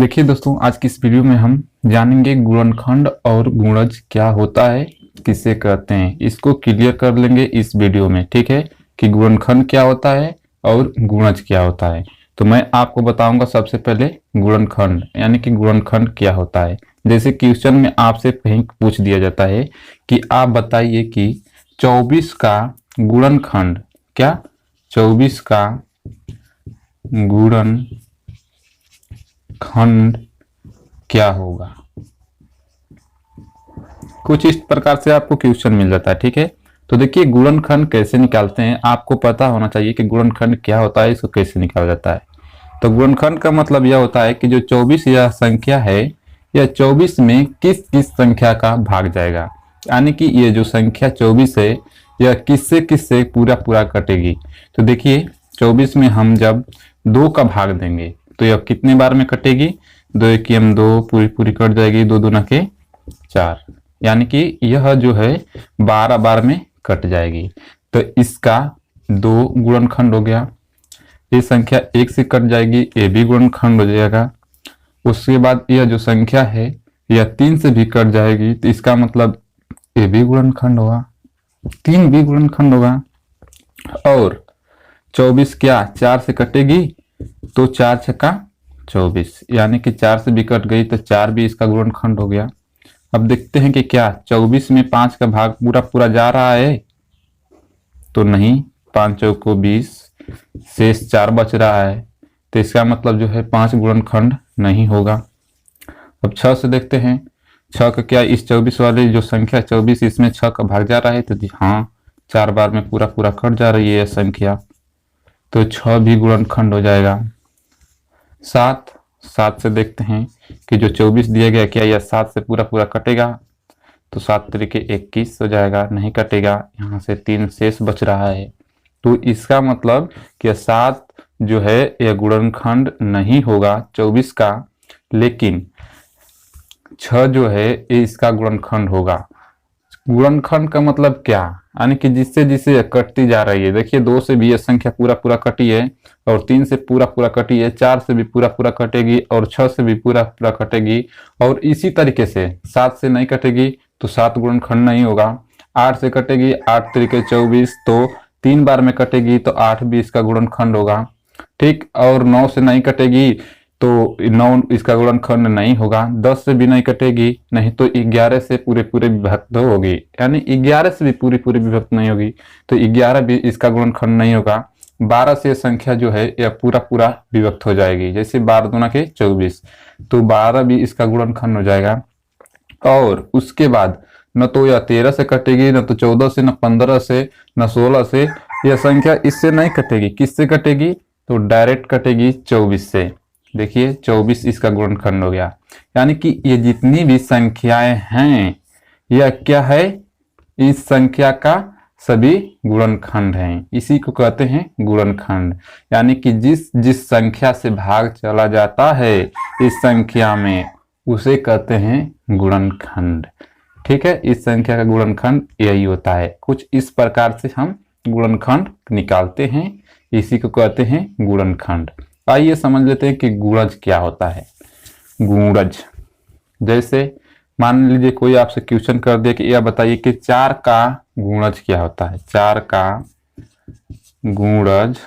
देखिए दोस्तों, आज की इस वीडियो में हम जानेंगे गुणनखंड और गुणज क्या होता है, किसे कहते हैं। इसको क्लियर कर लेंगे इस वीडियो में, ठीक है, कि गुणनखंड क्या होता है और गुणज क्या होता है। तो मैं आपको बताऊंगा सबसे पहले गुणनखंड यानी कि गुणनखंड क्या होता है। जैसे क्वेश्चन में आपसे कहीं पूछ दिया जाता है कि आप बताइए कि 24 का गुणनखंड क्या, 24 का गुणन खंड क्या होगा। कुछ इस प्रकार से आपको क्वेश्चन मिल जाता है, ठीक है। तो देखिए गुणनखंड कैसे निकालते हैं, आपको पता होना चाहिए कि गुणनखंड क्या होता है, इसको कैसे निकाला जाता है। तो गुणनखंड का मतलब यह होता है कि जो 24 यह संख्या है, यह 24 में किस किस संख्या का भाग जाएगा, यानी कि ये जो संख्या 24 है यह किससे किससे पूरा पूरा कटेगी। तो देखिए 24 में हम जब 2 का भाग देंगे तो यह कितने बार में कटेगी, 2 एकियम 2 पूरी पूरी कट जाएगी, 2 दूना के 4, यानी कि यह जो है 12 बार में कट जाएगी। तो इसका 2 गुणनखंड हो गया। ये संख्या 1 से कट जाएगी, ये भी गुणनखंड हो जाएगा। उसके बाद यह जो संख्या है यह 3 से भी कट जाएगी, तो इसका मतलब ये भी गुणनखंड होगा, 3 भी गुणनखंड होगा। और 24 क्या 4 से कटेगी, तो 4 छक्का 24, यानी कि 4 से भी कट गई तो 4 भी इसका गुणनखंड हो गया। अब देखते हैं कि क्या 24 में 5 का भाग पूरा पूरा जा रहा है, तो नहीं, 5 चौको 20, शेष 4 बच रहा है, तो इसका मतलब जो है 5 गुणनखंड नहीं होगा। अब 6 से देखते हैं, 6 का क्या, इस 24 वाली जो संख्या 24 इसमें 6 का भाग जा रहा है, तो हाँ 4 बार में पूरा पूरा कट जा रही है यह संख्या, तो 6 भी गुणनखंड हो जाएगा। 7 से देखते हैं कि जो 24 दिया गया क्या यह 7 से पूरा पूरा कटेगा, तो 7 तरीके 21 हो जाएगा, नहीं कटेगा, यहाँ से 3 शेष बच रहा है। तो इसका मतलब कि 7 जो है यह गुणनखंड नहीं होगा 24 का, लेकिन 6 जो है ये इसका गुणनखंड होगा। गुणनखंड का मतलब क्या, यानी कि जिससे जिससे कटती जा रही है। देखिए 2 से भी यह संख्या पूरा पूरा कटी है, और 3 से पूरा पूरा कटी है, 4 से भी पूरा पूरा कटेगी, और 6 से भी पूरा पूरा कटेगी, और इसी तरीके से 7 से नहीं कटेगी तो 7 गुणनखंड नहीं होगा। 8 से कटेगी, 8 तरीके 24, तो 3 बार में कटेगी, तो 8 भी इसका गुणनखंड होगा, ठीक। और 9 से नहीं कटेगी तो 9 इसका गुणनखंड नहीं होगा। 10 से भी नहीं कटेगी, नहीं तो 11 से पूरे पूरे विभक्त होगी, यानी 11 से भी पूरी पूरी विभक्त नहीं होगी, तो 11 भी इसका गुणनखंड नहीं होगा। 12 से संख्या जो है यह पूरा पूरा विभक्त हो जाएगी, जैसे 12 दूना के 24, तो 12 भी इसका गुणनखंड हो जाएगा। और उसके बाद न तो यह 13 से कटेगी, न तो 14 से, न 15 से, न 16 से, यह संख्या इससे नहीं कटेगी। किससे कटेगी, तो डायरेक्ट कटेगी 24 से। देखिए 24 इसका गुणनखंड हो गया, यानी कि ये जितनी भी संख्याएं हैं यह क्या है, इस संख्या का सभी गुणनखंड हैं, इसी को कहते हैं गुणनखंड। यानी कि जिस जिस संख्या से भाग चला जाता है इस संख्या में उसे कहते हैं गुणनखंड, ठीक है। इस संख्या का गुणनखंड यही होता है। कुछ इस प्रकार से हम गुणनखंड निकालते हैं, इसी को कहते हैं गुणनखंड। आइए समझ लेते हैं कि गुणज क्या होता है। गुणज, जैसे मान लीजिए कोई आपसे क्वेश्चन कर दिया कि यह बताइए कि 4 का गुणज क्या होता है, 4 का गुणज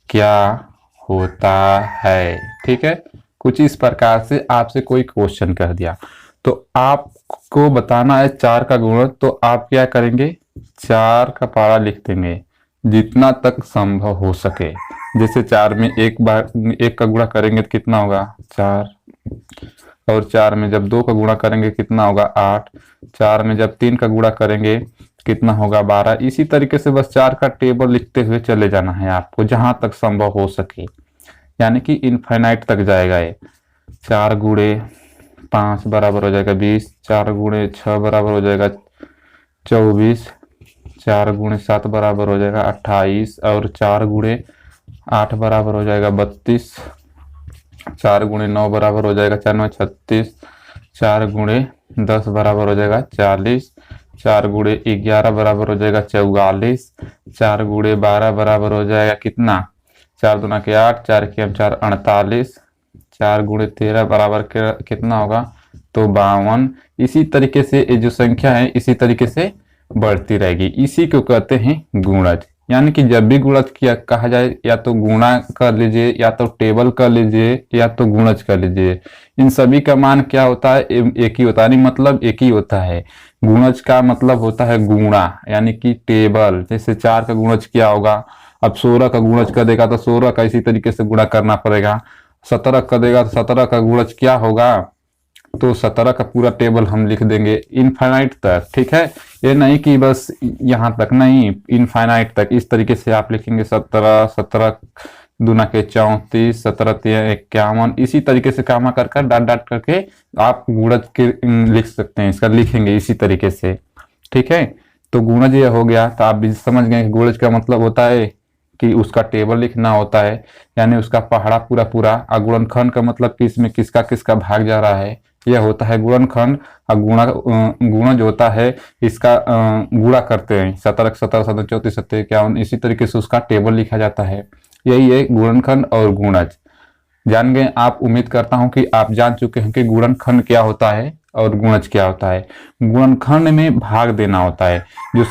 क्या होता है, ठीक है। कुछ इस प्रकार से आपसे कोई क्वेश्चन कर दिया तो आपको बताना है 4 का गुणज, तो आप क्या करेंगे, 4 का पारा लिख देंगे जितना तक संभव हो सके। जैसे 4 में एक बार 1 का गुणा करेंगे तो कितना होगा 4, और 4 में जब 2 का गुणा करेंगे कितना होगा 8, 4 में जब 3 का गुणा करेंगे कितना होगा 12। इसी तरीके से बस 4 का टेबल लिखते हुए चले जाना है आपको जहां तक संभव हो सके, यानी कि इनफाइनाइट तक जाएगा ये। 4 गुणे 5 बराबर हो जाएगा 20, 4 गुणे 6 बराबर हो जाएगा 24, 4 गुणे 7 बराबर हो जाएगा 28, और 4 गुणे 8 बराबर हो जाएगा 32, 4 गुणे 9 बराबर हो जाएगा 4 में 36, 4 गुणे 10 बराबर हो जाएगा 40, 4 गुणे 11 बराबर हो जाएगा 44, 4 गुणे 12 बराबर हो जाएगा कितना, 4 दूना के 8, 4 के 4 48, 4 गुणे 13 बराबर कितना होगा, तो 52। इसी तरीके से ये जो संख्या है इसी तरीके से बढ़ती रहेगी। इसी को कहते हैं गुणज। यानी कि जब भी गुणज किया कहा जाए, या तो गुणा कर लीजिए, या तो टेबल कर लीजिए, या तो गुणज कर लीजिए। इन सभी का मान क्या होता है, एक ही होता है, नहीं मतलब एक ही होता है। गुणज का मतलब होता है गुणा, यानी कि टेबल। जैसे 4 का गुणज क्या होगा, अब 16 का गुणज कर देगा तो 16 का इसी तरीके से गुणा करना पड़ेगा। 17 कर देगा तो 17 का गुणज क्या होगा, तो 17 का पूरा टेबल हम लिख देंगे इनफाइनाइट तक। ठीक है, ये नहीं कि बस यहाँ तक, नहीं, इनफाइनाइट तक। इस तरीके से आप लिखेंगे 17, 17 दूना के 34, 17 तिया 51। इसी तरीके से कामा कर कर डाट डाट करके आप गुणज के लिख सकते हैं, इसका लिखेंगे इसी तरीके से। ठीक है, तो गुणज ये हो गया। तो आप भी समझ गए कि गुणज का मतलब होता है कि उसका टेबल लिखना होता है, यानी उसका पहाड़ा पूरा पूरा। और गुणनखंड का मतलब कि इसमें किसका किसका भाग जा रहा है, यह होता है गुणनखंड। और गुणज होता है इसका गुणा करते हैं, 17 17 17 34 37 51। इसी तरीके से उसका टेबल लिखा जाता है। यही है गुणनखंड और गुणज। जान गए आप। उम्मीद करता हूं कि आप जान चुके हैं कि गुणनखंड क्या होता है और गुणज क्या होता है। गुणनखंड में भाग देना होता है। जो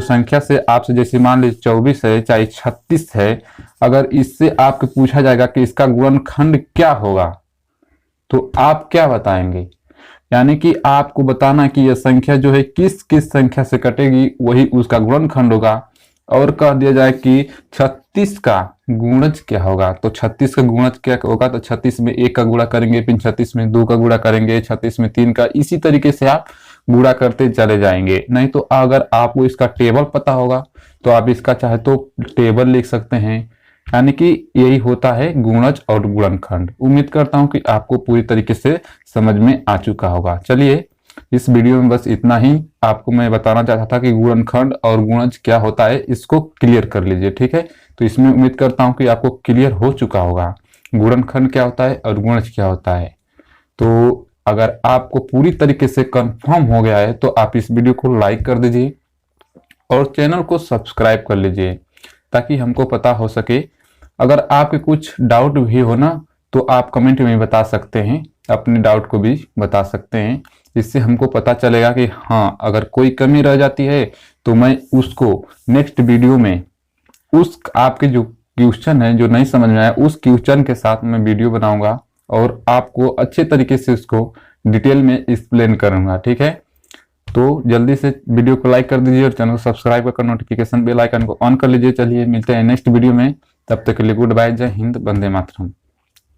संख्या से आपसे, जैसे मान लीजिए 24 है चाहे 36 है, अगर इससे आपको पूछा जाएगा कि इसका गुणनखंड क्या होगा, तो आप क्या बताएंगे। यानी कि आपको बताना कि यह संख्या जो है किस किस संख्या से कटेगी, वही उसका गुणनखंड होगा। और कह दिया जाए कि 36 का गुणज क्या होगा, तो 36 का गुणज क्या होगा, तो 36 में 1 का गुणा करेंगे, फिर 36 में 2 का गुणा करेंगे, 36 में 3 का। इसी तरीके से आप गुणा करते चले जाएंगे। नहीं तो अगर आपको इसका टेबल पता होगा तो आप इसका चाहे तो टेबल लिख सकते हैं। यानी कि यही होता है गुणज और गुणनखंड। उम्मीद करता हूं कि आपको पूरी तरीके से समझ में आ चुका होगा। चलिए, इस वीडियो में बस इतना ही आपको मैं बताना चाहता था कि गुणनखंड और गुणज क्या होता है, इसको क्लियर कर लीजिए। ठीक है, तो इसमें उम्मीद करता हूं कि आपको क्लियर हो चुका होगा गुणनखंड क्या होता है और गुणज क्या होता है। तो अगर आपको पूरी तरीके से कंफर्म हो गया है तो आप इस वीडियो को लाइक कर दीजिए और चैनल को सब्सक्राइब कर लीजिए, ताकि हमको पता हो सके। अगर आपके कुछ डाउट भी हो ना, तो आप कमेंट में बता सकते हैं, अपने डाउट को भी बता सकते हैं। इससे हमको पता चलेगा कि हाँ, अगर कोई कमी रह जाती है तो मैं उसको नेक्स्ट वीडियो में उस आपके जो क्वेश्चन है जो नहीं समझ में आया, उस क्वेश्चन के साथ मैं वीडियो बनाऊंगा और आपको अच्छे तरीके से उसको डिटेल में एक्सप्लेन करूंगा। ठीक है, तो जल्दी से वीडियो को लाइक कर दीजिए और चैनल को सब्सक्राइब कर नोटिफिकेशन बेल आइकन को ऑन कर लीजिए। चलिए, मिलते हैं नेक्स्ट वीडियो में। तब तक के लिए गुड बाय, जय हिंद, वंदे मातरम।